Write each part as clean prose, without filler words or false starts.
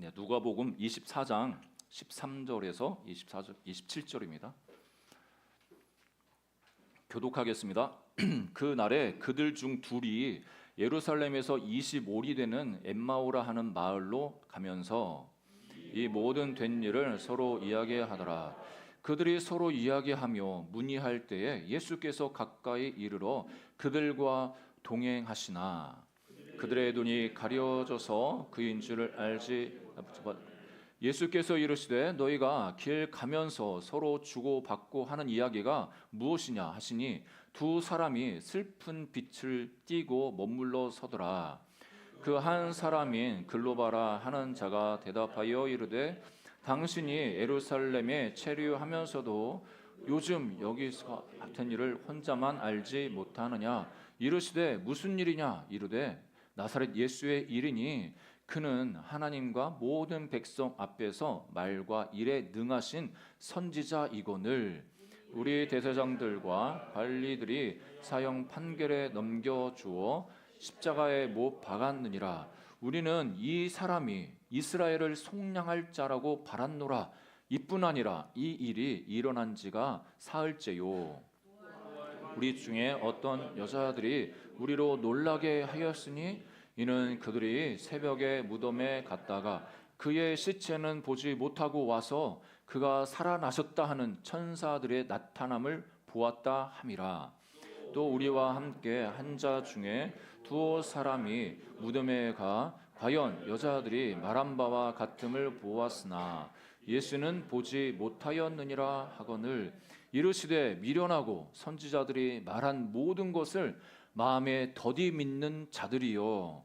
네, 누가복음 24장 13절에서 27절입니다. 교독하겠습니다. 그 날에 그들 중 둘이 예루살렘에서 25리 되는 엠마오라 하는 마을로 가면서 이 모든 된 일을 서로 이야기하더라. 그들이 서로 이야기하며 문의할 때에 예수께서 가까이 이르러 그들과 동행하시나 그들의 눈이 가려져서 그인 줄을 알지. 예수께서 이르시되 너희가 길 가면서 서로 주고받고 하는 이야기가 무엇이냐 하시니 두 사람이 슬픈 빛을 띠고 머물러 서더라. 그 한 사람인 글로바라 하는 자가 대답하여 이르되 당신이 예루살렘에 체류하면서도 요즘 여기서 같은 일을 혼자만 알지 못하느냐. 이르시되 무슨 일이냐. 이르되 나사렛 예수의 일이니 그는 하나님과 모든 백성 앞에서 말과 일에 능하신 선지자이거늘 우리 대제사장들과 관리들이 사형 판결에 넘겨주어 십자가에 못 박았느니라. 우리는 이 사람이 이스라엘을 속량할 자라고 바랐노라. 이뿐 아니라 이 일이 일어난 지가 사흘째요. 우리 중에 어떤 여자들이 우리로 놀라게 하였으니 이는 그들이 새벽에 무덤에 갔다가 그의 시체는 보지 못하고 와서 그가 살아나셨다 하는 천사들의 나타남을 보았다 함이라. 또 우리와 함께 한 자 중에 두어 사람이 무덤에 가 과연 여자들이 말한 바와 같음을 보았으나 예수는 보지 못하였느니라 하거늘 이르시되 미련하고 선지자들이 말한 모든 것을 마음에 더디 믿는 자들이요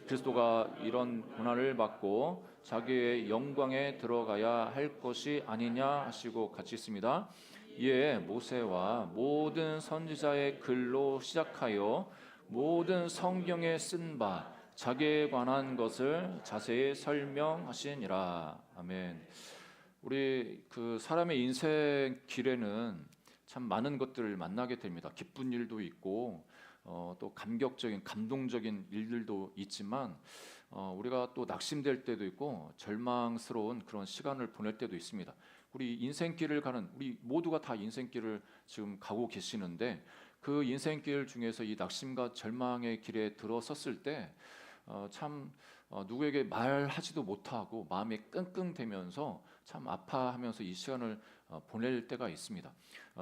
그리스도가 이런 고난을 받고 자기의 영광에 들어가야 할 것이 아니냐 하시고 같이 있습니다. 이에 모세와 모든 선지자의 글로 시작하여 모든 성경에 쓴 바 자기에 관한 것을 자세히 설명하시니라. 아멘. 우리 그 사람의 인생 길에는 참 많은 것들을 만나게 됩니다. 기쁜 일도 있고 또 감격적인 감동적인 일들도 있지만 우리가 또 낙심될 때도 있고 절망스러운 그런 시간을 보낼 때도 있습니다. 우리 인생길을 가는 우리 모두가 다 인생길을 지금 가고 계시는데 그 인생길 중에서 이 낙심과 절망의 길에 들어섰을 때 참 누구에게 말하지도 못하고 마음이 끙끙대면서 참 아파하면서 이 시간을 보낼 때가 있습니다.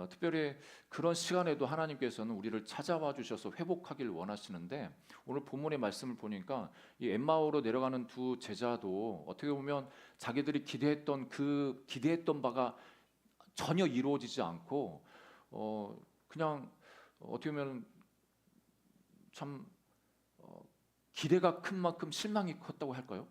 특별히 그런 시간에도 하나님께서는 우리를 찾아와 주셔서 회복하길 원하시는데 오늘 본문의 말씀을 보니까 이 엠마오로 내려가는 두 제자도 어떻게 보면 자기들이 기대했던 바가 전혀 이루어지지 않고 그냥 어떻게 보면 참 기대가 큰 만큼 실망이 컸다고 할까요?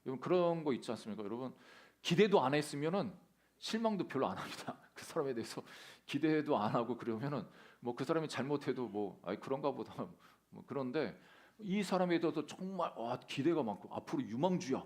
여러분 그런 거 있지 않습니까? 여러분 기대도 안 했으면은 실망도 별로 안 합니다. 그 사람에 대해서 기대도 안 하고 그러면은 뭐 그 사람이 잘못해도 뭐 그런가 보다 뭐 그런데 이 사람에 대해서 정말 기대가 많고 앞으로 유망주야.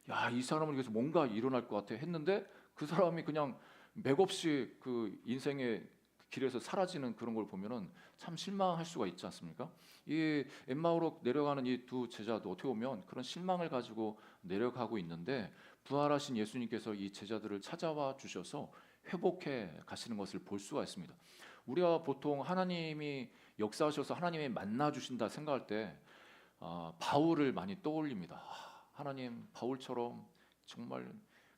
야, 이 사람을 위해서 뭔가 일어날 것 같아 했는데 그 사람이 그냥 맥없이 그 인생의 길에서 사라지는 그런 걸 보면은 참 실망할 수가 있지 않습니까? 이 엠마오로 내려가는 이 두 제자도 어떻게 보면 그런 실망을 가지고 내려가고 있는데 부활하신 예수님께서 이 제자들을 찾아와 주셔서 회복해 가시는 것을 볼 수가 있습니다. 우리가 보통 하나님이 역사하셔서 하나님이 만나 주신다 생각할 때 바울을 많이 떠올립니다. 하나님 바울처럼 정말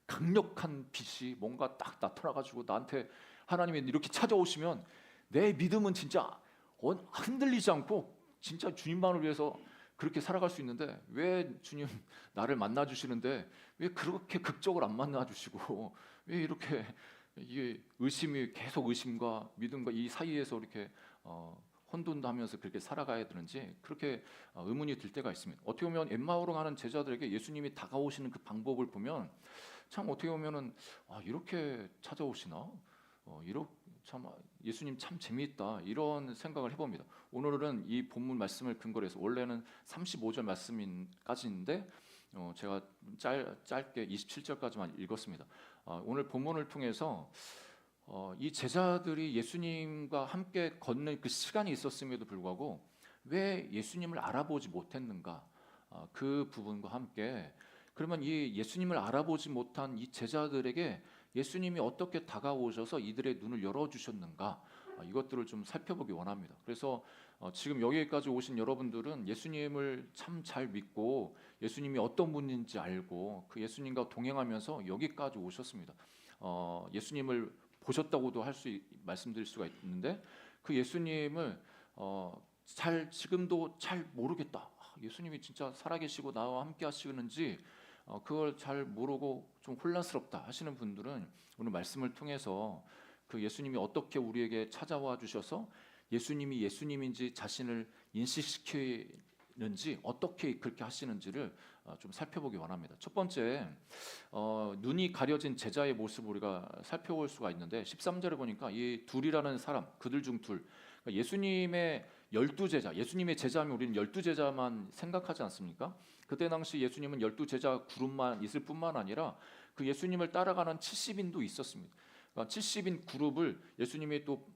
강력한 빛이 뭔가 딱 나타나가지고 나한테 하나님이 이렇게 찾아오시면 내 믿음은 진짜 흔들리지 않고 진짜 주님만을 위해서 그렇게 살아갈 수 있는데 왜 주님 나를 만나 주시는데 왜 그렇게 극적으로 안 만나 주시고 왜 이렇게 이게 의심이 계속 의심과 믿음과 이 사이에서 이렇게 혼돈하면서 그렇게 살아가야 되는지 그렇게 의문이 들 때가 있습니다. 어떻게 보면 엠마오로 가는 제자들에게 예수님이 다가오시는 그 방법을 보면 참 어떻게 보면은 이렇게 찾아오시나? 참 예수님 참 재미있다 이런 생각을 해봅니다. 오늘은 이 본문 말씀을 근거로 해서 원래는 35절 말씀까지인데 제가 짧게 27절까지만 읽었습니다. 오늘 본문을 통해서 이 제자들이 예수님과 함께 걷는 그 시간이 있었음에도 불구하고 왜 예수님을 알아보지 못했는가 그 부분과 함께 그러면 이 예수님을 알아보지 못한 이 제자들에게 예수님이 어떻게 다가오셔서 이들의 눈을 열어주셨는가, 이것들을 좀 살펴보기 원합니다. 그래서 지금 여기까지 오신 여러분들은 예수님을 참 잘 믿고 예수님이 어떤 분인지 알고 그 예수님과 동행하면서 여기까지 오셨습니다. 예수님을 보셨다고도 말씀드릴 수가 있는데 그 예수님을 지금도 잘 모르겠다. 예수님이 진짜 살아계시고 나와 함께 하시는지 그걸 잘 모르고 좀 혼란스럽다 하시는 분들은 오늘 말씀을 통해서 그 예수님이 어떻게 우리에게 찾아와 주셔서 예수님이 예수님인지 자신을 인식시키는지 어떻게 그렇게 하시는지를 좀 살펴보기 원합니다. 첫 번째, 눈이 가려진 제자의 모습을 우리가 살펴볼 수가 있는데 13절에 보니까 이 둘이라는 사람, 그들 중 둘, 그러니까 예수님의 12제자, 예수님의 제자면 우리는 12제자만 생각하지 않습니까? 그때 당시 예수님은 12제자 그룹만 있을 뿐만 아니라 그 예수님을 따라가는 70인도 있었습니다. 그러니까 70인 그룹을 예수님이 또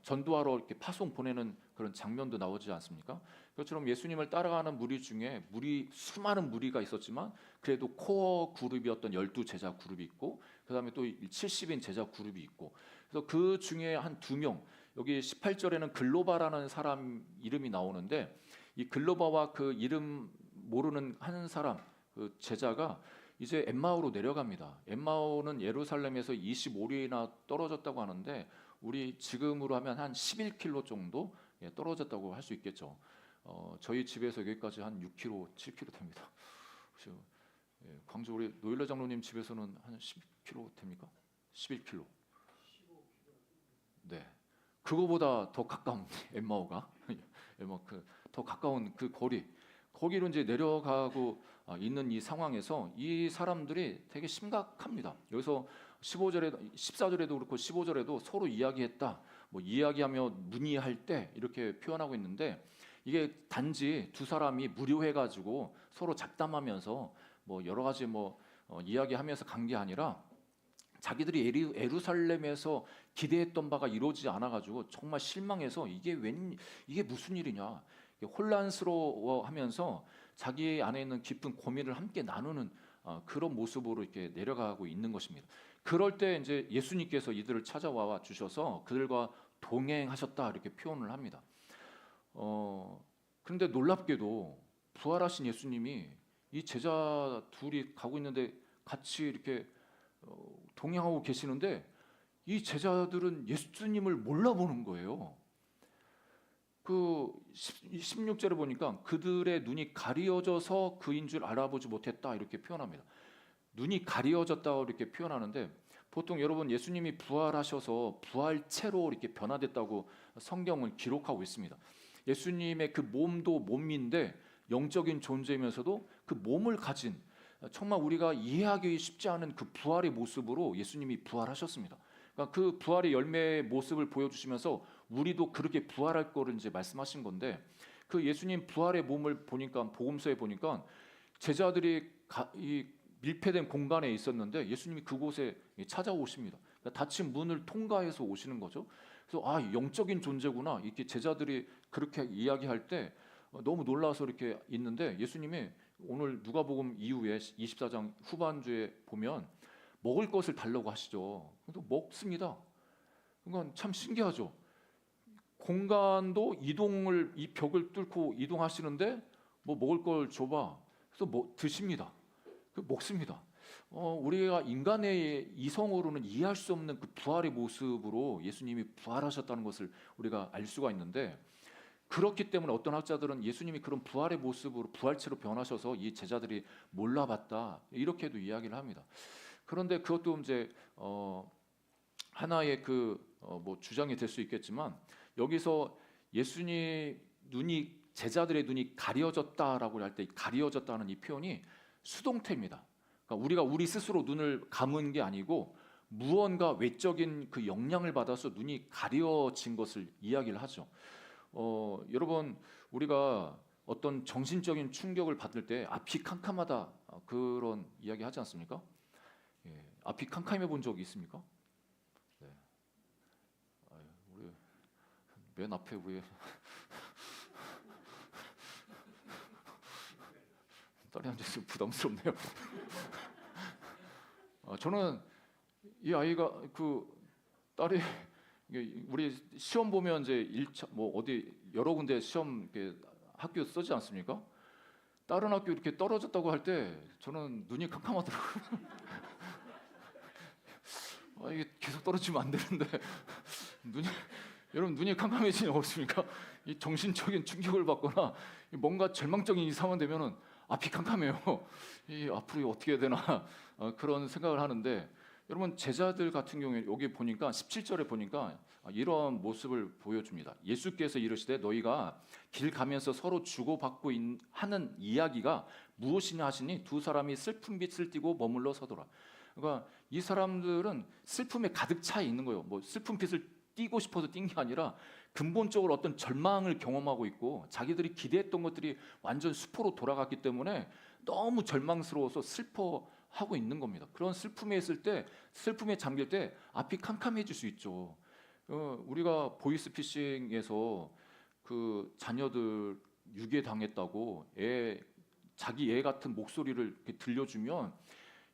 전도하러 이렇게 파송 보내는 그런 장면도 나오지 않습니까? 그것처럼 예수님을 따라가는 무리 중에 수많은 무리가 있었지만 그래도 코어 그룹이었던 12제자 그룹이 있고 그다음에 또 70인 제자 그룹이 있고 그래서 그 중에 한 2명, 여기 18절에는 글로바라는 사람 이름이 나오는데 이 글로바와 그 이름 모르는 한 사람 그 제자가 이제 엠마오로 내려갑니다. 엠마오는 예루살렘에서 25리나 떨어졌다고 하는데 우리 지금으로 하면 한 11km 정도 떨어졌다고 할 수 있겠죠. 저희 집에서 여기까지 한 6km, 7km 됩니다. 광주 우리 노일라 장로님 집에서는 한 10km 됩니까? 11km. 네, 그거보다 더 가까운 엠마오가 더 가까운 그 거기로 이제 내려가고 있는 이 상황에서 이 사람들이 되게 심각합니다. 여기서 14절에도 그렇고 15절에도 서로 이야기했다. 뭐 이야기하며 문의할 때 이렇게 표현하고 있는데 이게 단지 두 사람이 무료해가지고 서로 잡담하면서 뭐 여러 가지 이야기하면서 간 게 아니라 자기들이 예루살렘에서 기대했던 바가 이루어지지 않아가지고 정말 실망해서 이게 무슨 일이냐 혼란스러워하면서 자기 안에 있는 깊은 고민을 함께 나누는 그런 모습으로 이렇게 내려가고 있는 것입니다. 그럴 때 이제 예수님께서 이들을 찾아와 주셔서 그들과 동행하셨다 이렇게 표현을 합니다. 그런데 놀랍게도 부활하신 예수님이 이 제자 둘이 가고 있는데 같이 이렇게 동행하고 계시는데 이 제자들은 예수님을 몰라보는 거예요. 그 16절에 보니까 그들의 눈이 가려져서 그인 줄 알아보지 못했다 이렇게 표현합니다. 눈이 가려졌다고 이렇게 표현하는데 보통 여러분 예수님이 부활하셔서 부활체로 이렇게 변화됐다고 성경을 기록하고 있습니다. 예수님의 그 몸도 몸인데 영적인 존재이면서도 그 몸을 가진 정말 우리가 이해하기 쉽지 않은 그 부활의 모습으로 예수님이 부활하셨습니다. 그러니까 그 부활의 열매의 모습을 보여주시면서 우리도 그렇게 부활할 거를 이제 말씀하신 건데 그 예수님 부활의 몸을 보니까 복음서에 보니까 제자들이 이 밀폐된 공간에 있었는데 예수님이 그곳에 찾아오십니다. 그러니까 닫힌 문을 통과해서 오시는 거죠. 그래서 영적인 존재구나 이렇게 제자들이 그렇게 이야기할 때 너무 놀라서 이렇게 있는데 예수님이 오늘 누가복음 이후에 24장 후반주에 보면 먹을 것을 달라고 하시죠. 또 먹습니다. 그러니까 참 신기하죠. 공간도 이 벽을 뚫고 이동하시는데 뭐 먹을 걸 줘봐. 그래서 드십니다. 먹습니다. 우리가 인간의 이성으로는 이해할 수 없는 그 부활의 모습으로 예수님이 부활하셨다는 것을 우리가 알 수가 있는데 그렇기 때문에 어떤 학자들은 예수님이 그런 부활의 모습으로 부활체로 변하셔서 이 제자들이 몰라봤다 이렇게도 이야기를 합니다. 그런데 그것도 이제 하나의 주장이 될 수 있겠지만 여기서 예수님 제자들의 눈이 가려졌다라고 할 때 가려졌다는 이 표현이 수동태입니다. 그러니까 우리가 우리 스스로 눈을 감은 게 아니고 무언가 외적인 그 영향을 받아서 눈이 가려진 것을 이야기를 하죠. 여러분 우리가 어떤 정신적인 충격을 받을 때 앞이 캄캄하다 그런 이야기 하지 않습니까? 앞이 캄캄해 본 적이 있습니까? 네. 우리 맨 앞에 우리 딸이한테 좀 부담스럽네요. 저는 이 아이가 그 딸이 우리 시험 보면 이제 1차 뭐 어디 여러 군데 시험 이렇게 학교 쓰지 않습니까? 다른 학교 이렇게 떨어졌다고 할 때 저는 눈이 캄캄하더라고요. 이게 계속 떨어지면 안 되는데 눈이 여러분 눈이 캄캄해지지 않습니까? 이 정신적인 충격을 받거나 뭔가 절망적인 이상만 되면은 앞이 캄캄해요. 이 앞으로 어떻게 해야 되나 그런 생각을 하는데 여러분 제자들 같은 경우에 여기 보니까 17절에 보니까 이러한 모습을 보여줍니다. 예수께서 이르시되 너희가 길 가면서 서로 주고받고 하는 이야기가 무엇이냐 하시니 두 사람이 슬픈 빛을 띠고 머물러 서더라. 그러니까 이 사람들은 슬픔에 가득 차 있는 거예요. 뭐 슬픈 빛을 띄고 싶어서 띈 게 아니라 근본적으로 어떤 절망을 경험하고 있고 자기들이 기대했던 것들이 완전 수포로 돌아갔기 때문에 너무 절망스러워서 슬퍼하고 있는 겁니다. 그런 슬픔에 있을 때, 슬픔에 잠길 때 앞이 캄캄해질 수 있죠. 우리가 보이스피싱에서 그 자녀들 유괴 당했다고 자기 애 같은 목소리를 이렇게 들려주면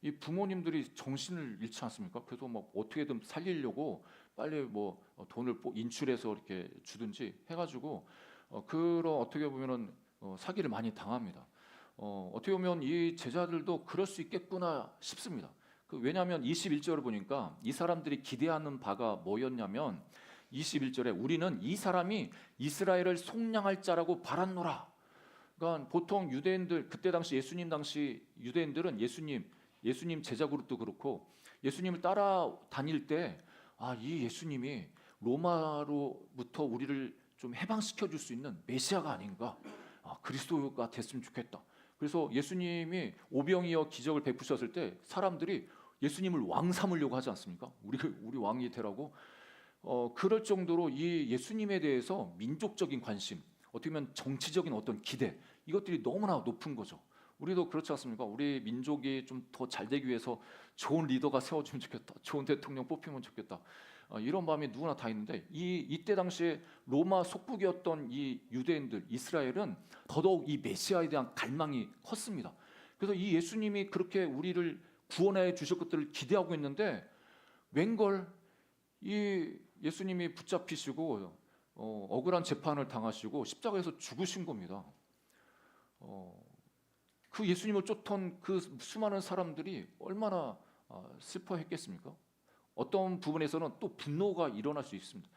이 부모님들이 정신을 잃지 않습니까? 그래서 막 어떻게든 살리려고 빨리 뭐 돈을 인출해서 이렇게 주든지 해가지고 그런 어떻게 보면은 사기를 많이 당합니다. 어떻게 보면 이 제자들도 그럴 수 있겠구나 싶습니다. 왜냐하면 21절을 보니까 이 사람들이 기대하는 바가 뭐였냐면 21절에 우리는 이 사람이 이스라엘을 속량할 자라고 바랐노라. 그러니까 보통 유대인들 그때 당시 예수님 당시 유대인들은 예수님 제자 그룹도 그렇고 예수님을 따라다닐 때 이 예수님이 로마로부터 우리를 좀 해방시켜 줄 수 있는 메시아가 아닌가, 그리스도가 됐으면 좋겠다. 그래서 예수님이 오병이어 기적을 베푸셨을 때 사람들이 예수님을 왕 삼으려고 하지 않습니까? 우리 왕이 되라고. 그럴 정도로 이 예수님에 대해서 민족적인 관심, 어떻게 보면 정치적인 어떤 기대, 이것들이 너무나 높은 거죠. 우리도 그렇지 않습니까? 우리 민족이 좀 더 잘 되기 위해서 좋은 리더가 세워주면 좋겠다. 좋은 대통령 뽑히면 좋겠다. 이런 마음이 누구나 다 있는데 이때 당시에 로마 속국이었던 이 유대인들, 이스라엘은 더더욱 이 메시아에 대한 갈망이 컸습니다. 그래서 이 예수님이 그렇게 우리를 구원해 주실 것들을 기대하고 있는데 웬걸 이 예수님이 붙잡히시고 억울한 재판을 당하시고 십자가에서 죽으신 겁니다. 그 예수님을 쫓던 그 수많은 사람들이 얼마나 슬퍼했겠습니까? 어떤 부분에서는 또 분노가 일어날 수 있습니다.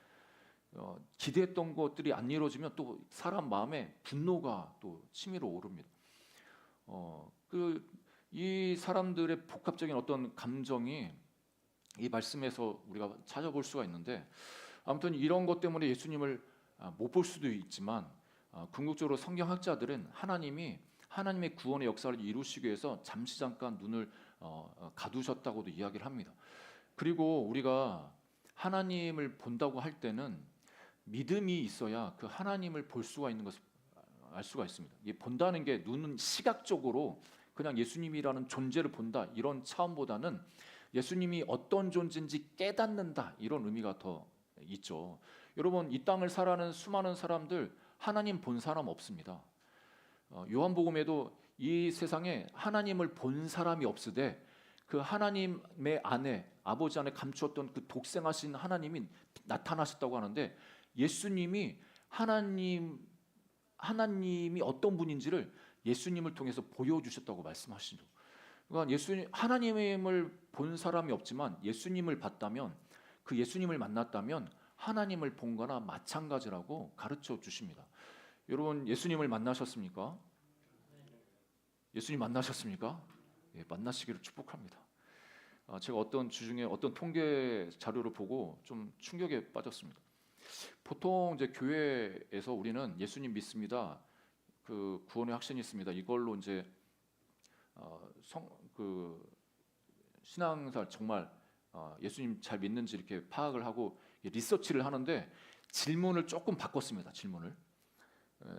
기대했던 것들이 안 이루어지면 또 사람 마음에 분노가 또 치밀어 오릅니다. 이 사람들의 복합적인 어떤 감정이 이 말씀에서 우리가 찾아볼 수가 있는데 아무튼 이런 것 때문에 예수님을 못 볼 수도 있지만 궁극적으로 성경학자들은 하나님의 구원의 역사를 이루시기 위해서 잠시 잠깐 눈을 가두셨다고도 이야기를 합니다. 그리고 우리가 하나님을 본다고 할 때는 믿음이 있어야 그 하나님을 볼 수가 있는 것을 알 수가 있습니다. 이 본다는 게 눈은 시각적으로 그냥 예수님이라는 존재를 본다 이런 차원보다는 예수님이 어떤 존재인지 깨닫는다 이런 의미가 더 있죠. 여러분 이 땅을 살아가는 수많은 사람들 하나님 본 사람 없습니다. 요한복음에도 이 세상에 하나님을 본 사람이 없으되 그 하나님의 안에 아버지 안에 감추었던 그 독생하신 하나님이 나타나셨다고 하는데 예수님이 하나님이 어떤 분인지를 예수님을 통해서 보여주셨다고 말씀하시죠. 그러니까 하나님을 본 사람이 없지만 예수님을 봤다면 그 예수님을 만났다면 하나님을 본 거나 마찬가지라고 가르쳐 주십니다. 여러분 예수님을 만나셨습니까? 예수님 만나셨습니까? 예, 만나시기를 축복합니다. 제가 어떤 주중에 어떤 통계 자료를 보고 좀 충격에 빠졌습니다. 보통 이제 교회에서 우리는 예수님 믿습니다. 그 구원의 확신이 있습니다. 이걸로 이제 신앙생활 정말 예수님 잘 믿는지 이렇게 파악을 하고 리서치를 하는데 질문을 조금 바꿨습니다.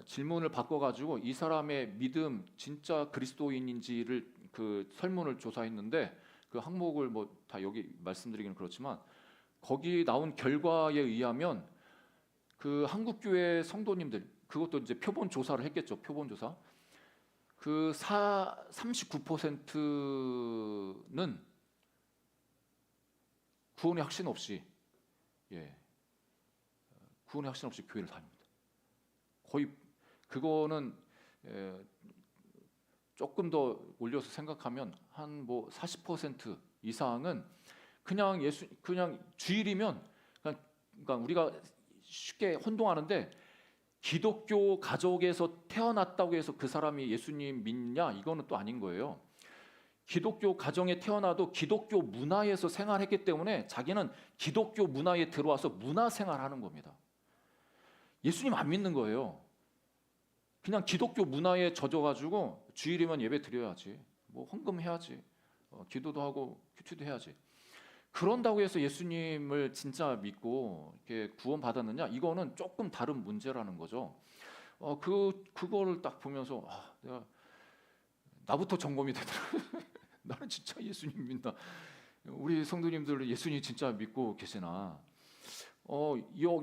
질문을 바꿔가지고 이 사람의 믿음 진짜 그리스도인인지를 그 설문을 조사했는데 그 항목을 뭐 다 여기 말씀드리기는 그렇지만 거기 나온 결과에 의하면 그 한국교회 성도님들 그것도 이제 표본 조사를 했겠죠. 표본 조사. 그 39%는 구원의 확신 없이 구원의 확신 없이 교회를 다닙니다. 거의 그거는 조금 더 올려서 생각하면 한 뭐 40% 이상은 그냥 그냥 주일이면 그러니까 우리가 쉽게 혼동하는데 기독교 가족에서 태어났다고 해서 그 사람이 예수님 믿냐 이거는 또 아닌 거예요. 기독교 가정에 태어나도 기독교 문화에서 생활했기 때문에 자기는 기독교 문화에 들어와서 문화 생활하는 겁니다. 예수님 안 믿는 거예요. 그냥 기독교 문화에 젖어가지고 주일이면 예배 드려야지, 뭐 헌금 해야지, 기도도 하고 큐티도 해야지. 그런다고 해서 예수님을 진짜 믿고 이렇게 구원 받았느냐? 이거는 조금 다른 문제라는 거죠. 그거를 딱 보면서 내가 나부터 점검이 되더라고요. 나는 진짜 예수님 믿나? 우리 성도님들 예수님 진짜 믿고 계시나?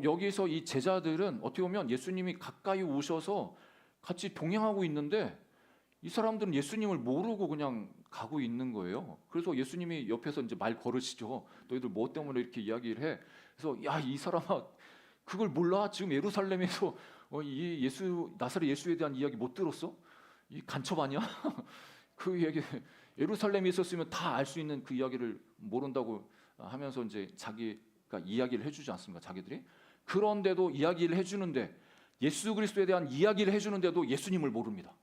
여기서 이 제자들은 어떻게 보면 예수님이 가까이 오셔서 같이 동행하고 있는데 이 사람들은 예수님을 모르고 그냥 가고 있는 거예요. 그래서 예수님이 옆에서 이제 말 걸으시죠. 너희들 뭐 때문에 이렇게 이야기를 해? 그래서 야, 이 사람아, 그걸 몰라? 지금 예루살렘에서 이 나사렛 예수에 대한 이야기 못 들었어? 이 간첩 아니야? 그 얘기 예루살렘에 있었으면 다 알 수 있는 그 이야기를 모른다고 하면서 이제 자기가 이야기를 해주지 않습니까? 자기들이. 그런데도 이야기를 해주는데 예수 그리스도에 대한 이야기를 해주는데도 예수님을 모릅니다.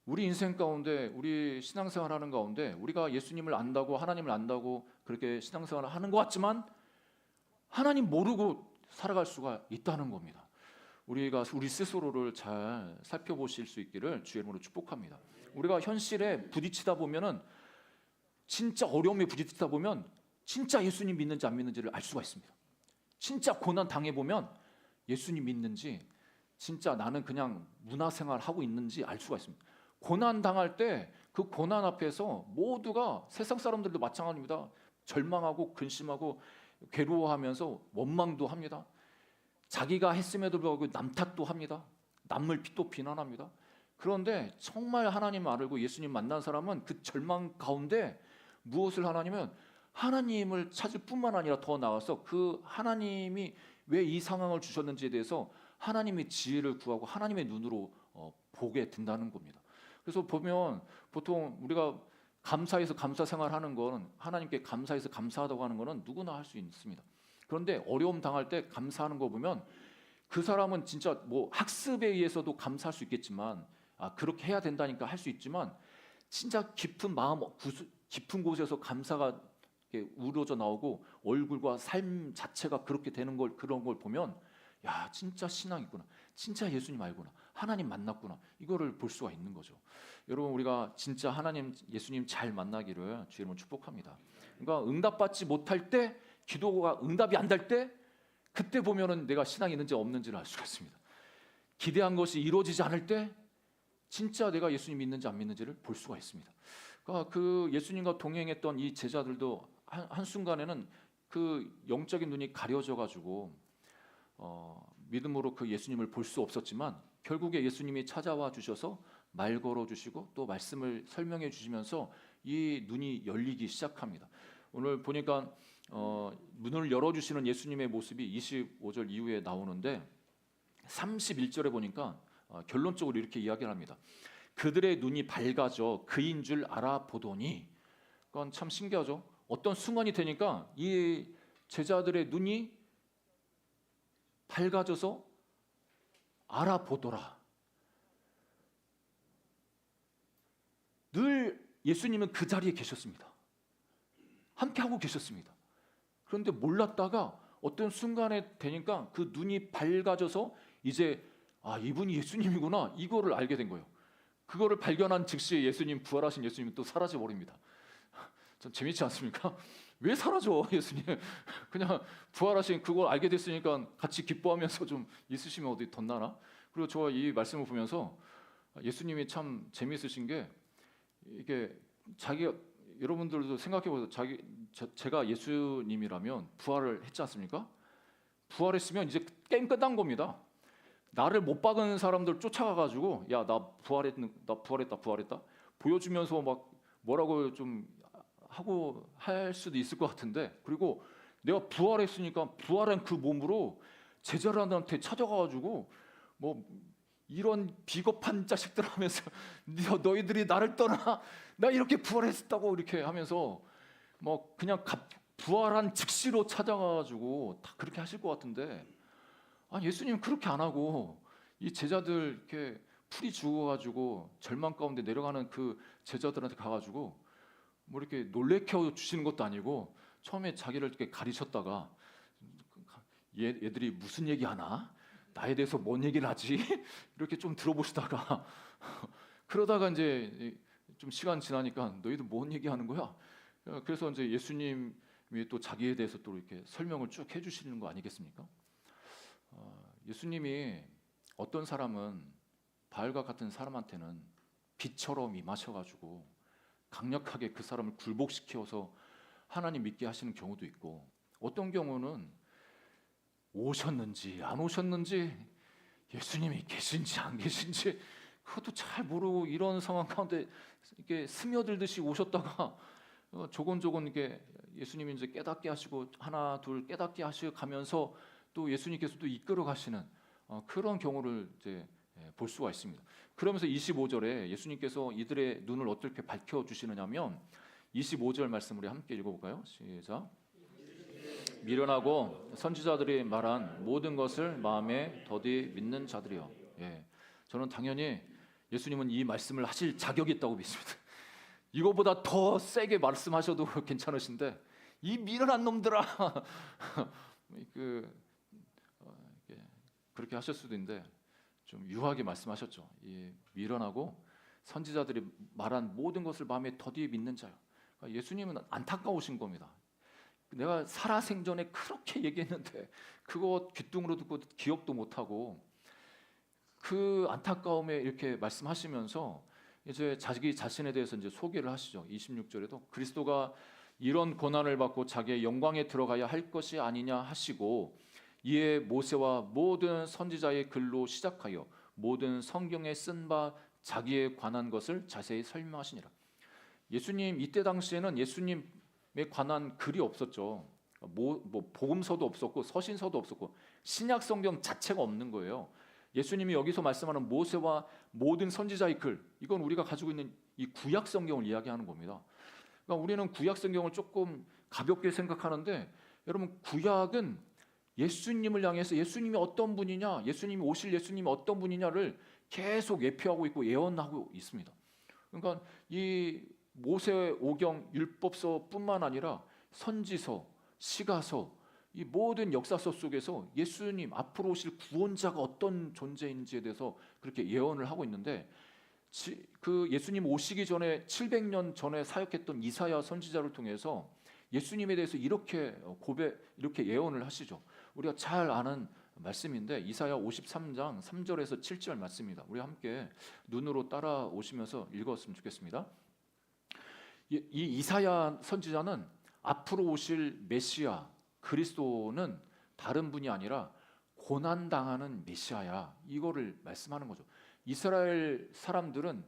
우리 인생 가운데, 우리 신앙생활하는 가운데 우리가 예수님을 안다고, 하나님을 안다고 그렇게 신앙생활을 하는 것 같지만 하나님 모르고 살아갈 수가 있다는 겁니다. 우리가 우리 스스로를 잘 살펴보실 수 있기를 주의 이름으로 축복합니다. 우리가 현실에 부딪히다 보면은, 진짜 어려움에 부딪히다 보면 진짜 예수님 믿는지 안 믿는지를 알 수가 있습니다. 진짜 고난 당해 보면 예수님 믿는지, 진짜 나는 그냥 문화생활 하고 있는지 알 수가 있습니다. 고난 당할 때 그 고난 앞에서 모두가, 세상 사람들도 마찬가지입니다. 절망하고 근심하고 괴로워하면서 원망도 합니다. 자기가 했음에도 불구하고 남 탓도 합니다. 남을 또 비난합니다. 그런데 정말 하나님 알고 예수님 만난 사람은 그 절망 가운데 무엇을 하냐면 하나님을 찾을 뿐만 아니라 더 나아가서 그 하나님이 왜 이 상황을 주셨는지에 대해서 하나님의 지혜를 구하고 하나님의 눈으로 보게 된다는 겁니다. 그래서 보면 보통 우리가 감사해서 감사 생활하는 건, 하나님께 감사해서 감사하다고 하는 거는 누구나 할 수 있습니다. 그런데 어려움 당할 때 감사하는 거 보면 그 사람은 진짜 뭐 학습에 의해서도 감사할 수 있겠지만, 그렇게 해야 된다니까 할 수 있지만, 진짜 깊은 마음 깊은 곳에서 감사가 우러져 나오고 얼굴과 삶 자체가 그렇게 되는 걸, 그런 걸 보면 야, 진짜 신앙 있구나, 진짜 예수님 알구나, 하나님 만났구나, 이거를 볼 수가 있는 거죠. 여러분, 우리가 진짜 하나님, 예수님 잘 만나기를 주의 이름으로 축복합니다. 그러니까 응답받지 못할 때, 기도가 응답이 안 될 때, 그때 보면은 내가 신앙이 있는지 없는지를 알 수가 있습니다. 기대한 것이 이루어지지 않을 때 진짜 내가 예수님 믿는지 안 믿는지를 볼 수가 있습니다. 그러니까 그 예수님과 동행했던 이 제자들도 한순간에는 그 영적인 눈이 가려져 가지고 믿음으로 그 예수님을 볼 수 없었지만, 결국에 예수님이 찾아와 주셔서 말 걸어 주시고 또 말씀을 설명해 주시면서 이 눈이 열리기 시작합니다. 오늘 보니까 문을 열어주시는 예수님의 모습이 25절 이후에 나오는데 31절에 보니까 결론적으로 이렇게 이야기를 합니다. 그들의 눈이 밝아져 그인 줄 알아보더니, 그건 참 신기하죠. 어떤 순간이 되니까 이 제자들의 눈이 밝아져서 알아보더라. 늘 예수님은 그 자리에 계셨습니다. 함께 하고 계셨습니다. 그런데 몰랐다가 어떤 순간에 되니까 그 눈이 밝아져서 이제 이분이 예수님이구나, 이거를 알게 된 거예요. 그거를 발견한 즉시 예수님, 부활하신 예수님은 또 사라져 버립니다. 좀 재밌지 않습니까? 왜 사라져 예수님? 그냥 부활하신 그걸 알게 됐으니까 같이 기뻐하면서 좀 있으시면 어디 덧나나? 그리고 저 이 말씀을 보면서 예수님이 참 재미있으신 게, 이게 자기가, 여러분들도 생각해 보세요. 제가 예수님이라면 부활을 했지 않습니까? 부활했으면 이제 게임 끝난 겁니다. 나를 못 박은 사람들 쫓아가가지고 야 나 부활했다 보여주면서 막 뭐라고 좀 하고 할 수도 있을 것 같은데, 그리고 내가 부활했으니까 부활한 그 몸으로 제자들한테 찾아가가지고 뭐 이런 비겁한 자식들 하면서 너희들이 나를 떠나 나 이렇게 부활했다고 이렇게 하면서 뭐 그냥 부활한 즉시로 찾아가가지고 다 그렇게 하실 것 같은데, 아니 예수님 그렇게 안 하고 이 제자들 이렇게 풀이 죽어가지고 절망 가운데 내려가는 그 제자들한테 가가지고 뭐 이렇게 놀래켜 주시는 것도 아니고, 처음에 자기를 이렇게 가리셨다가 얘들이 무슨 얘기 하나? 나에 대해서 뭔 얘기를 하지? 이렇게 좀 들어보시다가 그러다가 이제 좀 시간 지나니까 너희들 뭔 얘기하는 거야? 그래서 이제 예수님이 또 자기에 대해서 또 이렇게 설명을 쭉 해주시는 거 아니겠습니까? 예수님이 어떤 사람은 바알과 같은 사람한테는 빛처럼 임하셔가지고 강력하게 그 사람을 굴복시켜서 하나님 믿게 하시는 경우도 있고, 어떤 경우는 오셨는지 안 오셨는지 예수님이 계신지 안 계신지 그것도 잘 모르고 이런 상황 가운데 이렇게 스며들듯이 오셨다가 조곤조곤 이게 예수님이 이제 깨닫게 하시고 하나 둘 깨닫게 하시고 가면서 또 예수님께서도 이끌어 가시는 그런 경우를 이제 볼 수가 있습니다. 그러면서 25절에 예수님께서 이들의 눈을 어떻게 밝혀 주시느냐면 25절 말씀 우리 함께 읽어볼까요? 시작. 미련하고 선지자들이 말한 모든 것을 마음에 더디 믿는 자들이요. 예, 저는 당연히 예수님은 이 말씀을 하실 자격이 있다고 믿습니다. 이거보다 더 세게 말씀하셔도 괜찮으신데 이 미련한 놈들아 그렇게 하실 수도 있는데 좀 유하게 말씀하셨죠. 이 미련하고 선지자들이 말한 모든 것을 마음에 더디 믿는 자요. 그러니까 예수님은 안타까우신 겁니다. 내가 살아생전에 그렇게 얘기했는데 그거 귓등으로 듣고 기억도 못하고, 그 안타까움에 이렇게 말씀하시면서 이제 자기 자신에 대해서 이제 소개를 하시죠. 26절에도 그리스도가 이런 고난을 받고 자기의 영광에 들어가야 할 것이 아니냐 하시고, 이에 모세와 모든 선지자의 글로 시작하여 모든 성경에 쓴 바 자기에 관한 것을 자세히 설명하시니라. 예수님 이때 당시에는 예수님에 관한 글이 없었죠. 뭐 복음서도 없었고 서신서도 없었고 신약 성경 자체가 없는 거예요. 예수님이 여기서 말씀하는 모세와 모든 선지자의 글, 이건 우리가 가지고 있는 이 구약 성경을 이야기하는 겁니다. 그러니까 우리는 구약 성경을 조금 가볍게 생각하는데, 여러분 구약은 예수님을 향해서 예수님이 어떤 분이냐, 예수님이 오실 예수님이 어떤 분이냐를 계속 예표하고 있고 예언하고 있습니다. 그러니까 이 모세 오경 율법서뿐만 아니라 선지서, 시가서, 이 모든 역사서 속에서 예수님 앞으로 오실 구원자가 어떤 존재인지에 대해서 그렇게 예언을 하고 있는데, 그 예수님 오시기 전에 700년 전에 사역했던 이사야 선지자를 통해서 예수님에 대해서 이렇게 이렇게 예언을 하시죠. 우리가 잘 아는 말씀인데 이사야 53장 3절에서 7절 말씀입니다. 우리 함께 눈으로 따라오시면서 읽었으면 좋겠습니다. 이 이사야 선지자는 앞으로 오실 메시아 그리스도는 다른 분이 아니라 고난당하는 메시아야, 이거를 말씀하는 거죠. 이스라엘 사람들은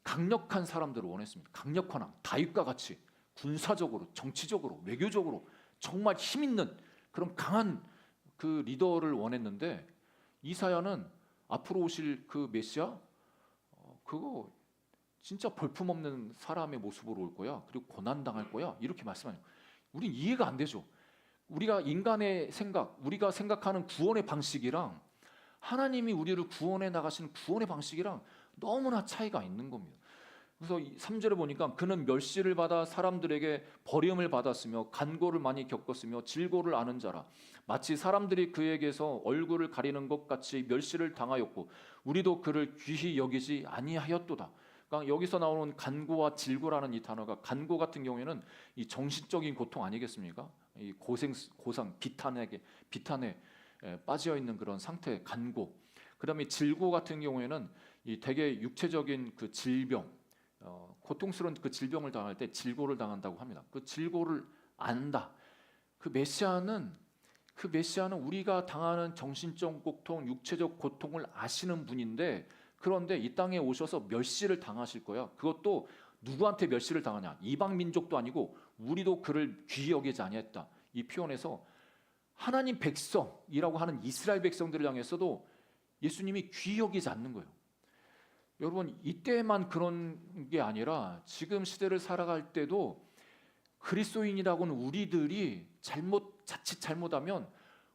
강력한 사람들을 원했습니다. 강력한 왕, 다윗과 같이 군사적으로, 정치적으로, 외교적으로 정말 힘 있는 그런 강한 그 리더를 원했는데, 이사야는 앞으로 오실 그 메시아 그거 진짜 볼품없는 사람의 모습으로 올 거야. 그리고 고난당할 거야. 이렇게 말씀하는 거예요. 우린 이해가 안 되죠. 우리가 인간의 생각, 우리가 생각하는 구원의 방식이랑 하나님이 우리를 구원해 나가시는 구원의 방식이랑 너무나 차이가 있는 겁니다. 그래서 3절에 보니까 그는 멸시를 받아 사람들에게 버림을 받았으며 간고를 많이 겪었으며 질고를 아는 자라. 마치 사람들이 그에게서 얼굴을 가리는 것 같이 멸시를 당하였고 우리도 그를 귀히 여기지 아니하였도다. 그러니까 여기서 나오는 간고와 질고라는 이 단어가, 간고 같은 경우에는 이 정신적인 고통 아니겠습니까? 이 고상 비탄에 빠져 있는 그런 상태, 간고. 그다음에 질고 같은 경우에는 이 되게 육체적인 그 질병, 고통스러운 그 질병을 당할 때 질고를 당한다고 합니다. 그 질고를 안다. 그 메시아는 그 메시아는 우리가 당하는 정신적 고통, 육체적 고통을 아시는 분인데, 그런데 이 땅에 오셔서 멸시를 당하실 거야. 그것도 누구한테 멸시를 당하냐? 이방 민족도 아니고 우리도 그를 귀히 여기지 아니했다. 이 표현에서 하나님 백성이라고 하는 이스라엘 백성들을 향해서도 예수님이 귀히 여기지 않는 거예요. 여러분, 이때만 그런 게 아니라 지금 시대를 살아갈 때도 그리스도인이라고는 우리들이 자칫 잘못하면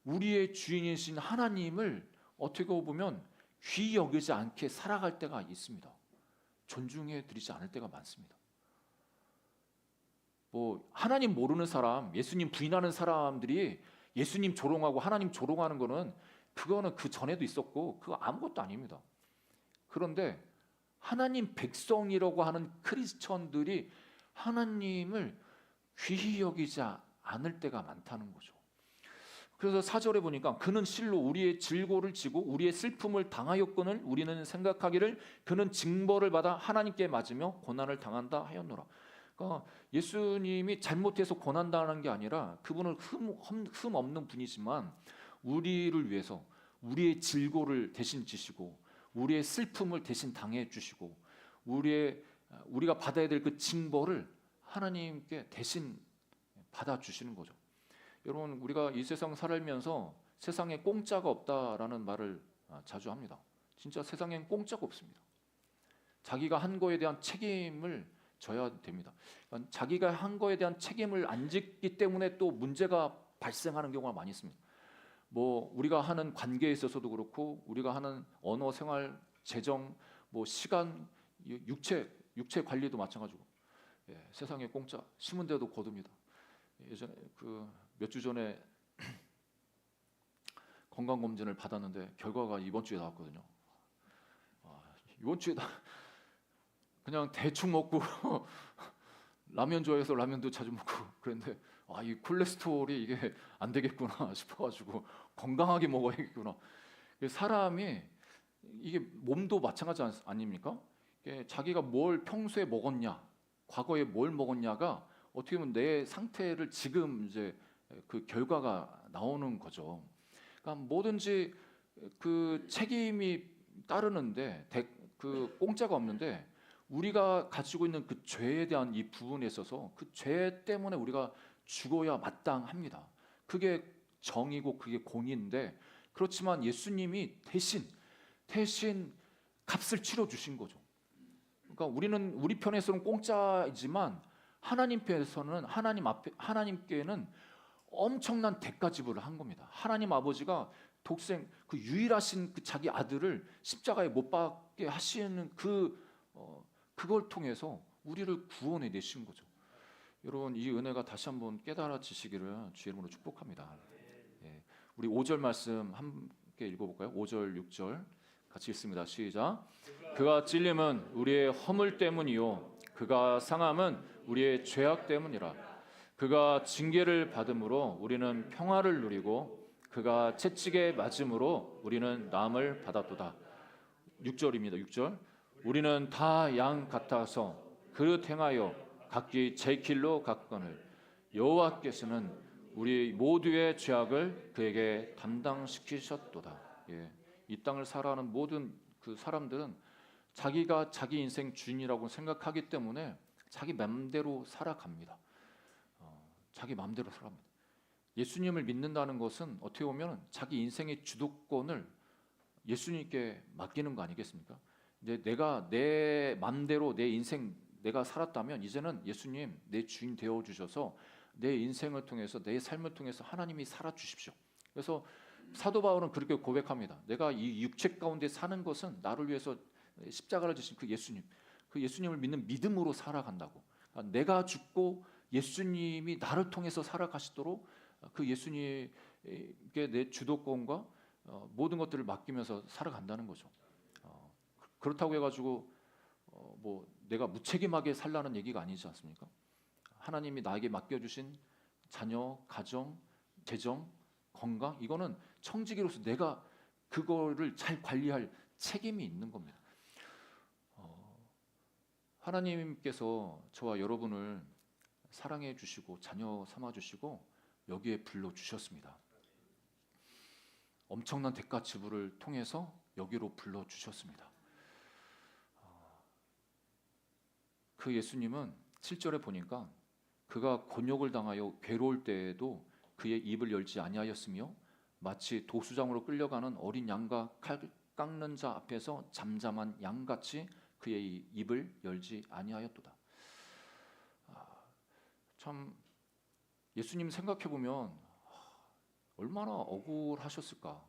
우리의 주인이신 하나님을 어떻게 보면 귀히 여기지 않게 살아갈 때가 있습니다. 존중해 드리지 않을 때가 많습니다. 뭐 하나님 모르는 사람, 예수님 부인하는 사람들이 예수님 조롱하고 하나님 조롱하는 거는 그거는 그 전에도 있었고 그거 아무것도 아닙니다. 그런데 하나님 백성이라고 하는 크리스천들이 하나님을 귀히 여기지 않을 때가 많다는 거죠. 그래서 4절에 보니까 그는 실로 우리의 질고를 지고 우리의 슬픔을 당하였거늘 우리는 생각하기를 그는 징벌을 받아 하나님께 맞으며 고난을 당한다 하였노라. 그러니까 예수님이 잘못해서 고난당하는 게 아니라 그분은 흠 없는 분이지만 우리를 위해서 우리의 질고를 대신 지시고 우리의 슬픔을 대신 당해 주시고 우리가 받아야 될 그 징벌을 하나님께 대신 받아 주시는 거죠. 여러분, 우리가 이 세상 살면서 세상에 공짜가 없다라는 말을 자주 합니다. 진짜 세상엔 공짜가 없습니다. 자기가 한 거에 대한 책임을 져야 됩니다. 자기가 한 거에 대한 책임을 안 짓기 때문에 또 문제가 발생하는 경우가 많이 있습니다. 뭐 우리가 하는 관계에 있어서도 그렇고 우리가 하는 언어, 생활, 재정, 뭐 시간, 육체 관리도 마찬가지고. 세상에 공짜 심은 데도 거둡니다. 예전에 몇 주 전에 건강 검진을 받았는데 결과가 이번 주에 나왔거든요. 이번 주에 그냥 대충 먹고 라면 좋아해서 라면도 자주 먹고 그랬는데 이 콜레스테롤이 이게 안 되겠구나 싶어가지고 건강하게 먹어야겠구나. 사람이 이게 몸도 마찬가지 아닙니까? 자기가 뭘 평소에 먹었냐, 과거에 뭘 먹었냐가 어떻게 보면 내 상태를 지금 이제 그 결과가 나오는 거죠. 그러니까 뭐든지 그 책임이 따르는데 그 공짜가 없는데 우리가 가지고 있는 그 죄에 대한 이 부분에 있어서 그 죄 때문에 우리가 죽어야 마땅합니다. 그게 정이고 그게 공의인데 그렇지만 예수님이 대신 값을 치러 주신 거죠. 그러니까 우리 편에서는 공짜이지만 하나님 편에서는 하나님께는 엄청난 대가 지불을 한 겁니다. 하나님 아버지가 독생 그 유일하신 그 자기 아들을 십자가에 못 박게 하시는 그걸 통해서 우리를 구원해 내신 거죠. 여러분, 이 은혜가 다시 한번 깨달아지시기를 주의 이름으로 축복합니다. 우리 5절 말씀 함께 읽어볼까요? 5절, 6절 같이 읽습니다. 시작. 그가 찔림은 우리의 허물 때문이요 그가 상함은 우리의 죄악 때문이라. 그가 징계를 받음으로 우리는 평화를 누리고 그가 채찍에 맞음으로 우리는 나음을 받았도다. 6절입니다. 6절. 우리는 다 양 같아서 그릇 행하여 각기 제 길로 갔거늘 여호와께서는 우리 모두의 죄악을 그에게 담당시키셨도다. 이 땅을 살아가는 모든 그 사람들은 자기가 자기 인생 주인이라고 생각하기 때문에 자기 맘대로 살아갑니다. 자기 맘대로 살아갑니다. 예수님을 믿는다는 것은 어떻게 보면 자기 인생의 주도권을 예수님께 맡기는 거 아니겠습니까? 내가 내 맘대로 내 인생 내가 살았다면 이제는 예수님 내 주인 되어 주셔서 내 인생을 통해서 내 삶을 통해서 하나님이 살아 주십시오. 그래서 사도 바울은 그렇게 고백합니다. 내가 이 육체 가운데 사는 것은 나를 위해서 십자가를 지신 그 예수님을 믿는 믿음으로 살아간다고. 내가 죽고 예수님이 나를 통해서 살아가시도록 그 예수님께 내 주도권과 모든 것들을 맡기면서 살아간다는 거죠. 그렇다고 해가지고 뭐 내가 무책임하게 살라는 얘기가 아니지 않습니까? 하나님이 나에게 맡겨주신 자녀, 가정, 재정, 건강 이거는 청지기로서 내가 그거를 잘 관리할 책임이 있는 겁니다. 하나님께서 저와 여러분을 사랑해 주시고 자녀 삼아 주시고 여기에 불러 주셨습니다. 엄청난 대가 지불을 통해서 여기로 불러주셨습니다. 그 예수님은 7절에 보니까 그가 곤욕을 당하여 괴로울 때에도 그의 입을 열지 아니하였으며 마치 도수장으로 끌려가는 어린 양과 칼 깎는 자 앞에서 잠잠한 양같이 그의 입을 열지 아니하였도다. 참 예수님 생각해 보면 얼마나 억울하셨을까.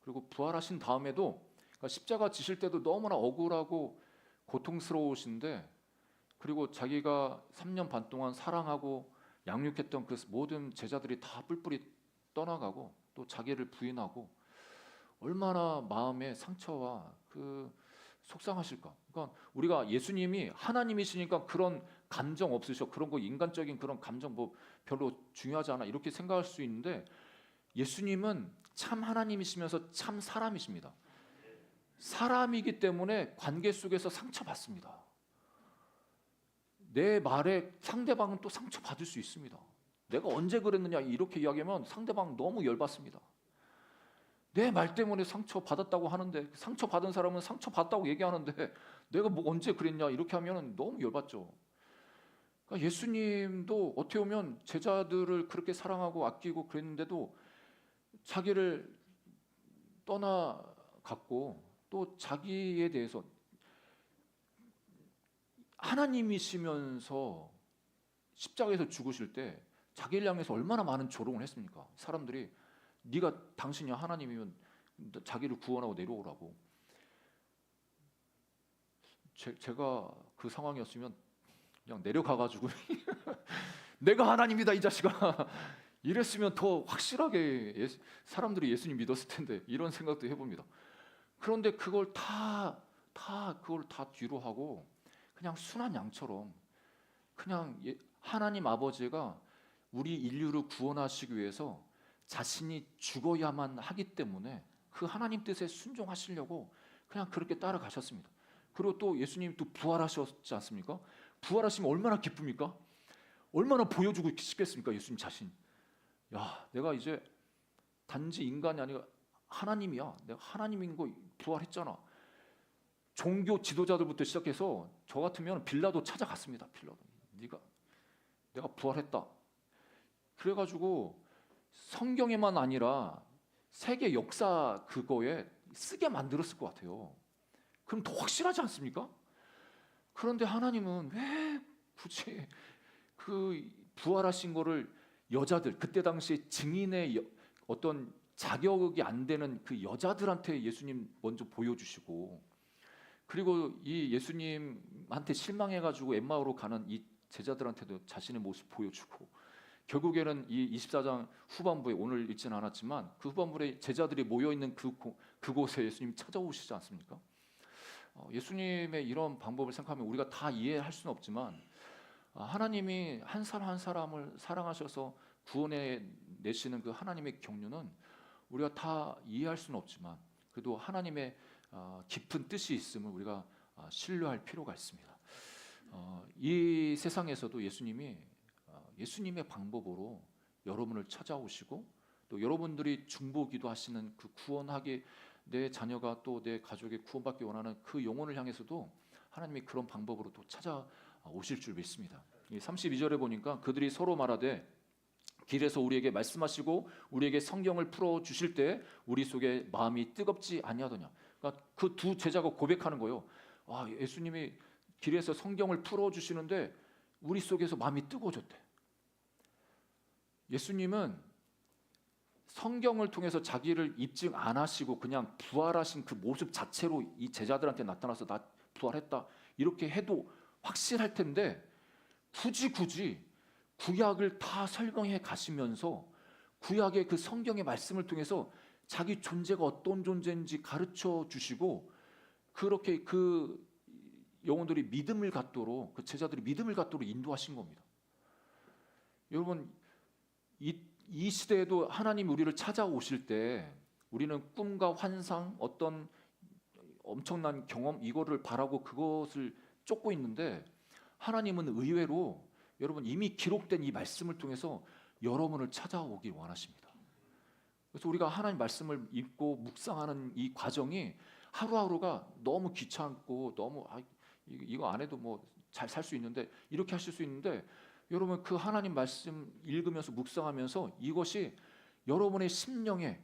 그리고 부활하신 다음에도 그러니까 십자가 지실 때도 너무나 억울하고 고통스러우신데, 그리고 자기가 3년 반 동안 사랑하고 양육했던 그 모든 제자들이 다 뿔뿔이 떠나가고 또 자기를 부인하고 얼마나 마음의 상처와 그 속상하실까. 그러니까 우리가 예수님이 하나님이시니까 그런 감정 없으셔, 그런 거 인간적인 그런 감정 뭐 별로 중요하지 않아 이렇게 생각할 수 있는데, 예수님은 참 하나님이시면서 참 사람이십니다. 사람이기 때문에 관계 속에서 상처받습니다. 내 말에 상대방은 또 상처받을 수 있습니다. 내가 언제 그랬느냐 이렇게 이야기하면 상대방 너무 열받습니다. 내 말 때문에 상처받았다고 하는데, 상처받은 사람은 상처받았다고 얘기하는데 내가 뭐 언제 그랬냐 이렇게 하면 너무 열받죠. 그러니까 예수님도 어떻게 보면 제자들을 그렇게 사랑하고 아끼고 그랬는데도 자기를 떠나갔고, 또 자기에 대해서 하나님이시면서 십자가에서 죽으실 때 자기를 향해서 얼마나 많은 조롱을 했습니까? 사람들이 네가 당신이 하나님이면 자기를 구원하고 내려오라고. 제가 그 상황이었으면 그냥 내려가가지고 내가 하나님이다 이 자식아 이랬으면 더 확실하게 사람들이 예수님 믿었을 텐데, 이런 생각도 해봅니다. 그런데 그걸 다 뒤로 하고 그냥 순한 양처럼 그냥 하나님 아버지가 우리 인류를 구원하시기 위해서 자신이 죽어야만 하기 때문에 그 하나님 뜻에 순종하시려고 그냥 그렇게 따라가셨습니다. 그리고 또 예수님이 또 부활하셨지 않습니까? 부활하시면 얼마나 기쁩니까? 얼마나 보여주고 싶겠습니까? 예수님 자신. 야, 내가 이제 단지 인간이 아니라 하나님이야. 내가 하나님인 거 부활했잖아. 종교 지도자들부터 시작해서 저 같으면 빌라도 찾아갔습니다. 빌라도. 내가 부활했다. 그래가지고 성경에만 아니라 세계 역사 그거에 쓰게 만들었을 것 같아요. 그럼 더 확실하지 않습니까? 그런데 하나님은 왜 굳이 그 부활하신 거를 여자들, 그때 당시에 증인의 어떤 자격이 안 되는 그 여자들한테 예수님 먼저 보여주시고, 그리고 이 예수님한테 실망해가지고 엠마오로 가는 이 제자들한테도 자신의 모습 보여주고, 결국에는 이 24장 후반부에 오늘 읽지는 않았지만 그 후반부에 제자들이 모여있는 그곳에 예수님이 찾아오시지 않습니까? 예수님의 이런 방법을 생각하면 우리가 다 이해할 수는 없지만, 하나님이 한 사람 한 사람을 사랑하셔서 구원해 내시는 그 하나님의 경륜은 우리가 다 이해할 수는 없지만 그래도 하나님의 깊은 뜻이 있음을 우리가 신뢰할 필요가 있습니다. 이 세상에서도 예수님의 방법으로 여러분을 찾아오시고, 또 여러분들이 중보기도 하시는 그 구원하게 내 자녀가 또 내 가족이 구원받기 원하는 그 영혼을 향해서도 하나님이 그런 방법으로 또 찾아오실 줄 믿습니다. 32절에 보니까 그들이 서로 말하되 길에서 우리에게 말씀하시고 우리에게 성경을 풀어 주실 때 우리 속에 마음이 뜨겁지 아니하더냐. 그러니까 그 두 제자가 고백하는 거예요. 예수님이 길에서 성경을 풀어 주시는데 우리 속에서 마음이 뜨거워졌대. 예수님은 성경을 통해서 자기를 입증 안 하시고 그냥 부활하신 그 모습 자체로 이 제자들한테 나타나서 나 부활했다 이렇게 해도 확실할 텐데, 굳이 구약을 다 설명해 가시면서 구약의 그 성경의 말씀을 통해서 자기 존재가 어떤 존재인지 가르쳐 주시고, 그렇게 그 영혼들이 믿음을 갖도록, 그 제자들이 믿음을 갖도록 인도하신 겁니다. 여러분, 이 시대에도 하나님이 우리를 찾아오실 때 우리는 꿈과 환상, 어떤 엄청난 경험 이거를 바라고 그것을 쫓고 있는데, 하나님은 의외로 여러분 이미 기록된 이 말씀을 통해서 여러분을 찾아오길 원하십니다. 그래서 우리가 하나님 말씀을 읽고 묵상하는 이 과정이 하루하루가 너무 귀찮고 너무 이거 안 해도 뭐 잘 살 수 있는데 이렇게 하실 수 있는데 여러분 그 하나님 말씀 읽으면서 묵상하면서 이것이 여러분의 심령에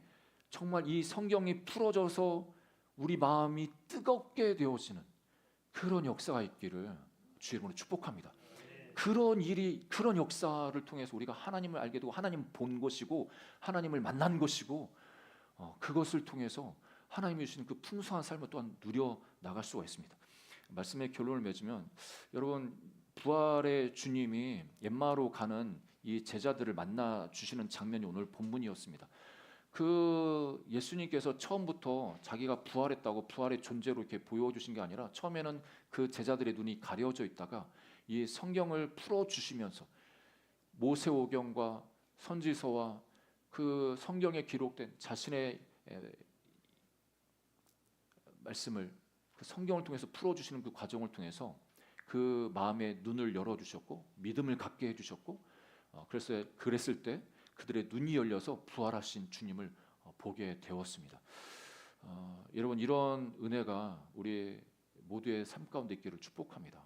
정말 이 성경이 풀어져서 우리 마음이 뜨겁게 되어지는 그런 역사가 있기를 주의 이름으로 축복합니다. 그런 일이 그런 역사를 통해서 우리가 하나님을 알게 되고 하나님 본 것이고 하나님을 만난 것이고 그것을 통해서 하나님이 주시는 그 풍성한 삶을 또한 누려 나갈 수가 있습니다. 말씀의 결론을 맺으면 여러분 부활의 주님이 엠마오로 가는 이 제자들을 만나 주시는 장면이 오늘 본문이었습니다. 그 예수님께서 처음부터 자기가 부활했다고 부활의 존재로 이렇게 보여주신 게 아니라 처음에는 그 제자들의 눈이 가려져 있다가 이 성경을 풀어 주시면서 모세오경과 선지서와 그 성경에 기록된 자신의 말씀을 그 성경을 통해서 풀어 주시는 그 과정을 통해서 그 마음의 눈을 열어 주셨고 믿음을 갖게 해 주셨고 그래서 그랬을 때 그들의 눈이 열려서 부활하신 주님을 보게 되었습니다. 여러분 이런 은혜가 우리 모두의 삶 가운데 있기를 축복합니다.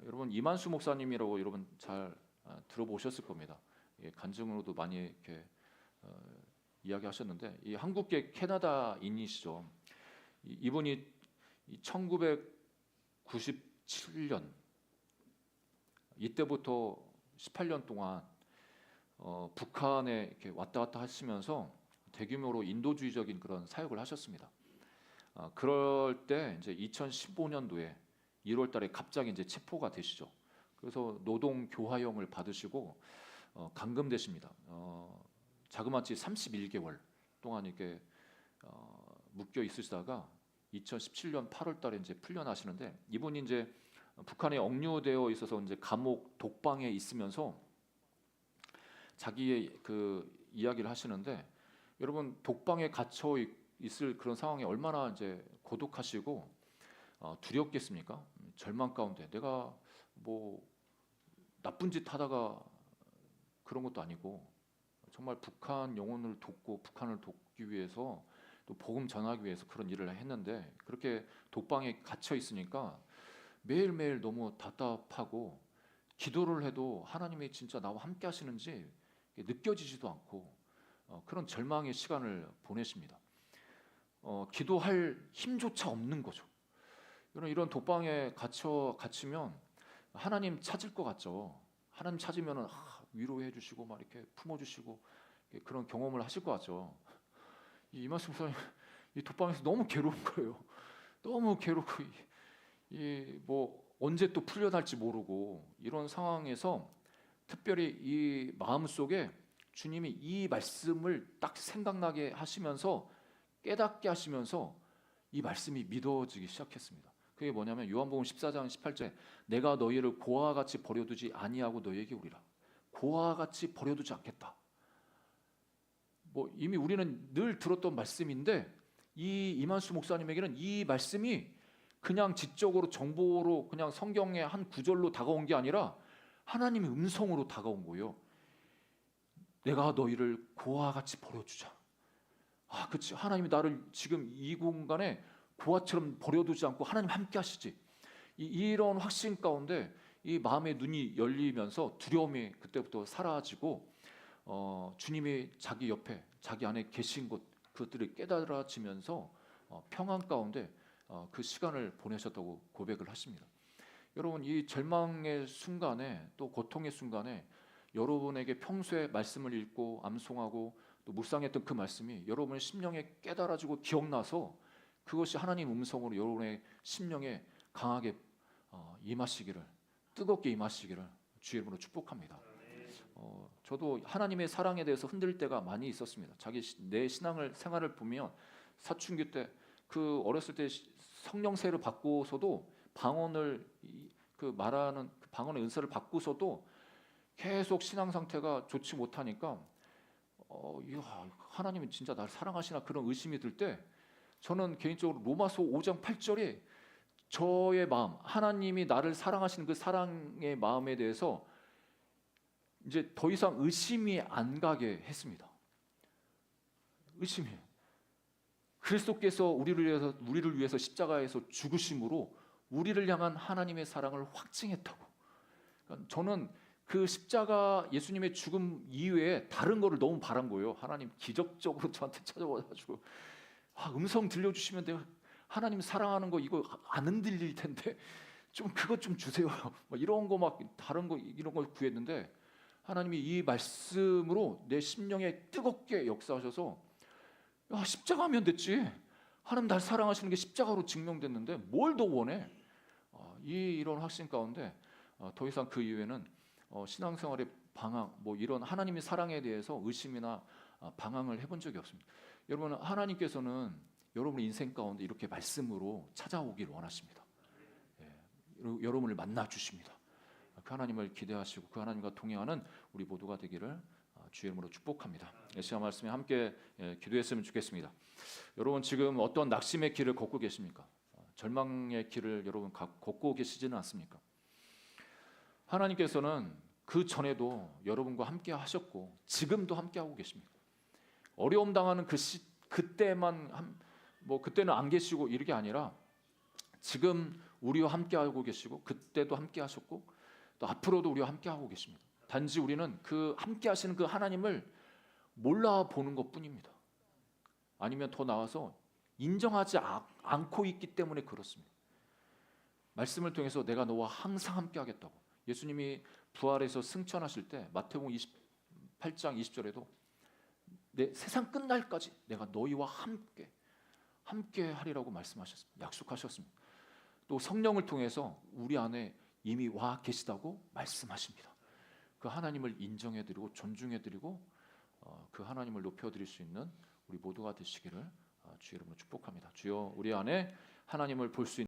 여러분 이만수 목사님이라고 여러분 잘 들어보셨을 겁니다. 간증으로도 많이 이렇게 이야기하셨는데 이 한국계 캐나다인이시죠. 이분이 1997년 이때부터 18년 동안 북한에 이렇게 왔다 갔다 하시면서 대규모로 인도주의적인 그런 사역을 하셨습니다. 그럴 때 이제 2015년도에 1월달에 갑자기 이제 체포가 되시죠. 그래서 노동 교화형을 받으시고 감금되십니다. 자그마치 31개월 동안 이렇게 묶여 있으시다가 2017년 8월달에 이제 풀려나시는데 이분이 이제 북한에 억류되어 있어서 이제 감옥 독방에 있으면서 자기의 그 이야기를 하시는데 여러분 독방에 갇혀 있을 그런 상황이 얼마나 이제 고독하시고 두렵겠습니까? 절망 가운데 내가 뭐 나쁜 짓 하다가 그런 것도 아니고 정말 북한 영혼을 돕고 북한을 돕기 위해서 또 복음 전하기 위해서 그런 일을 했는데 그렇게 독방에 갇혀 있으니까 매일매일 너무 답답하고 기도를 해도 하나님이 진짜 나와 함께 하시는지 느껴지지도 않고 그런 절망의 시간을 보내십니다. 기도할 힘조차 없는 거죠. 이런 독방에 갇히면 하나님 찾을 것 같죠. 하나님 찾으면 위로해 주시고 막 이렇게 품어 주시고 그런 경험을 하실 것 같죠. 이만수 목사님 이 독방에서 너무 괴로운 거예요. 너무 괴롭고 뭐 언제 또 풀려날지 모르고 이런 상황에서 특별히 이 마음 속에 주님이 이 말씀을 딱 생각나게 하시면서 깨닫게 하시면서 이 말씀이 믿어지기 시작했습니다. 그게 뭐냐면 요한복음 14장 18절에 내가 너희를 고아와 같이 버려두지 아니하고 너희에게 오리라. 고아와 같이 버려두지 않겠다. 뭐 이미 우리는 늘 들었던 말씀인데 이 이만수 목사님에게는 이 말씀이 그냥 지적으로 정보로 그냥 성경의 한 구절로 다가온 게 아니라 하나님의 음성으로 다가온 거예요. 내가 너희를 고아와 같이 버려주자. 그치. 하나님이 나를 지금 이 공간에 고아처럼 버려두지 않고 하나님 함께 하시지. 이런 확신 가운데 이 마음의 눈이 열리면서 두려움이 그때부터 사라지고 주님이 자기 옆에 자기 안에 계신 것 그것들이 깨달아지면서 평안 가운데 그 시간을 보내셨다고 고백을 하십니다. 여러분 이 절망의 순간에 또 고통의 순간에 여러분에게 평소에 말씀을 읽고 암송하고 또 묵상했던 그 말씀이 여러분의 심령에 깨달아지고 기억나서 그것이 하나님 음성으로 여러분의 심령에 강하게 임하시기를 뜨겁게 임하시기를 주의 이름으로 축복합니다. 저도 하나님의 사랑에 대해서 흔들릴 때가 많이 있었습니다. 내 신앙을 생활을 보면 사춘기 때 그 어렸을 때 성령세를 받고서도 방언을 그 말하는 그 방언의 은사를 받고서도 계속 신앙 상태가 좋지 못하니까 하나님이 진짜 나를 사랑하시나 그런 의심이 들 때 저는 개인적으로 로마서 5장 8절이 저의 마음 하나님이 나를 사랑하시는 그 사랑의 마음에 대해서 이제 더 이상 의심이 안 가게 했습니다. 의심이에요. 그리스도께서 우리를 위해서 십자가에서 죽으심으로 우리를 향한 하나님의 사랑을 확증했다고. 그러니까 저는 그 십자가 예수님의 죽음 이외에 다른 거를 너무 바란 거예요. 하나님 기적적으로 저한테 찾아와가지고 음성 들려주시면 내가 하나님 사랑하는 거 이거 안 흔들릴 텐데 좀 그것 좀 주세요. 막 이런 거 막 다른 거 이런 걸 구했는데 하나님이 이 말씀으로 내 심령에 뜨겁게 역사하셔서 십자가면 됐지. 하나님 날 사랑하시는 게 십자가로 증명됐는데 뭘 더 원해? 이런 확신 가운데 더 이상 그 이후에는 신앙생활의 방황, 뭐 이런 하나님의 사랑에 대해서 의심이나 방황을 해본 적이 없습니다. 여러분, 하나님께서는 여러분의 인생 가운데 이렇게 말씀으로 찾아오길 원하십니다. 여러분을 만나 주십니다. 그 하나님을 기대하시고 그 하나님과 동행하는 우리 모두가 되기를 주의 이름으로 축복합니다. 시간 말씀에 함께 기도했으면 좋겠습니다. 여러분 지금 어떤 낙심의 길을 걷고 계십니까? 절망의 길을 여러분 걷고 계시지는 않습니까? 하나님께서는 그 전에도 여러분과 함께 하셨고 지금도 함께 하고 계십니다. 어려움 당하는 그때만 그때는 안 계시고 이게 아니라 지금 우리와 함께 하고 계시고 그때도 함께 하셨고 또 앞으로도 우리와 함께 하고 계십니다. 단지 우리는 그 함께 하시는 그 하나님을 몰라보는 것뿐입니다. 아니면 더 나아서 인정하지 않고 있기 때문에 그렇습니다. 말씀을 통해서 내가 너와 항상 함께 하겠다고. 예수님이 부활해서 승천하실 때 마태복음 28장 20절에도 내 세상 끝날까지 내가 너희와 함께 하리라고 말씀하셨습니다. 약속하셨습니다. 또 성령을 통해서 우리 안에 이미 와 계시다고 말씀하십니다. 그 하나님을 인정해드리고 존중해드리고 그 하나님을 높여드릴 수 있는 우리 모두가 되시기를 주의 이름으로 축복합니다. 주여 우리 안에 하나님을 볼 수 있는